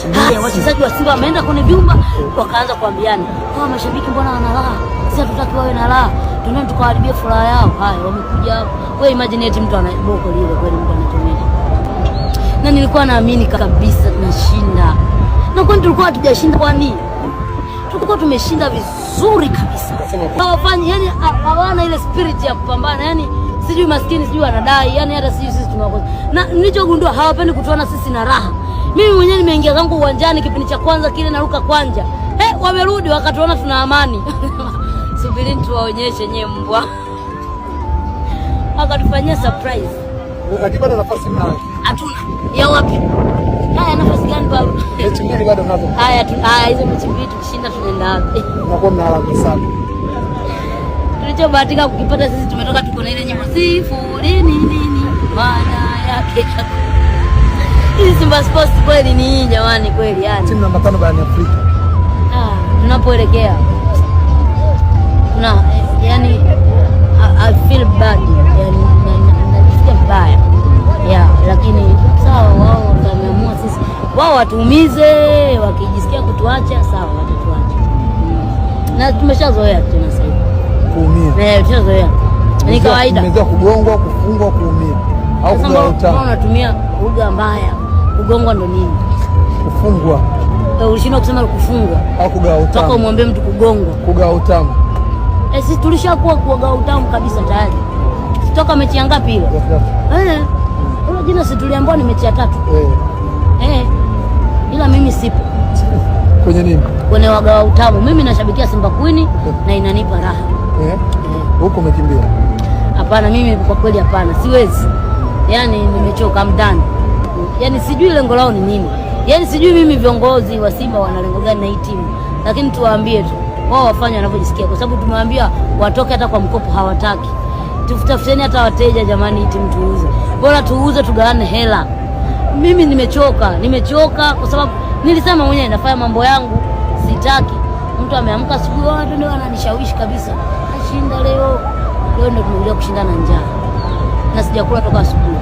Haya, wachezaji wa Simba wameenda kwenye vyumba wakaanza kuambiana, hawa mashabiki mbona wana raha? Sisi hatutaki wawe na raha. Tunaona tukaharibia furaha yao. Haya, wamekuja hapo. Wewe imagine eti mtu ana boko lile kweli mtu anatumia. Na nilikuwa naamini kabisa tunashinda. Na kwani tulikuwa hatujashinda kwa nini? Tulikuwa tumeshinda vizuri kabisa. Hawafanyi, yani hawana ile spirit ya kupambana. Yani sijui maskini sijui anadai, yani hata sijui sisi tunakosa. Na nilichogundua hawapendi kutuona sisi na raha. Mimi mwenyewe nimeingia zangu uwanjani kipindi cha kwanza kile naruka kwanja. Wamerudi wakatuona tuna amani. Subirini tuwaonyeshe nyewe mbwa. Wakatufanyia surprise. Ukajipata nafasi mbaya. Hatuna. Ya wapi? Haya, nafasi gani baba? Mechi mbili bado nazo. Haya hizo mechi mbili tukishinda tunaenda wapi? Tunakuwa na alama sana. Tulichobahatika kukipata sisi tumetoka tuko na ile nyimbo sifuri nini maana yake. Hii Simba Sports kweli ni hii jamani kweli yani. Timu namba 5 barani Afrika. Tunapoelekea. Yani I feel bad. Yani najisikia vibaya. Yeah, lakini sawa wao wameamua sisi. Wao watuumize, wakijisikia kutuacha sawa watatuacha. Na tumeshazoea tena sasa hivi. Kuumia. Tumeshazoea. Ni kawaida. Tumeweza kugongwa, kufungwa, kuumia. Au kugawa utamu. Unatumia lugha mbaya. Kugongwa ndo nini? Kufungwa. Ulishindwa kusema kufungwa. Au kugawa utamu. Toka umwambie mtu kugongwa. Kugawa utamu. Sisi tulishakuwa kugawa utamu kabisa tayari. Toka mechi ya ngapi ile? Ile jina si tuliambiwa ni mechi ya 3. Ila mimi sipo. Kwenye nini? Kwenye wagawa utamu. Mimi nashabikia Simba Queen na inanipa raha. Huko umekimbia? Hapana, mimi kwa kweli hapana. Siwezi. Yaani nimechoka mdani. Yaani sijui lengo lao ni nini. Yaani sijui mimi viongozi wa Simba wana lengo gani na hii timu. Lakini tuwaambie tu wao wafanye wanavyojisikia kwa sababu tumewaambia watoke hata kwa mkopo hawataki. Tufutafuteni hata wateja jamani, hii timu tuuze. Bora tuuze tugawane hela. Mimi nimechoka kwa sababu nilisema mwenyewe nafanya mambo yangu, sitaki. Mtu ameamka asubuhi watu ndio wananishawishi kabisa. Nashinda leo ndio tumekuja kushindana njaa. Na sijakula toka asubuhi.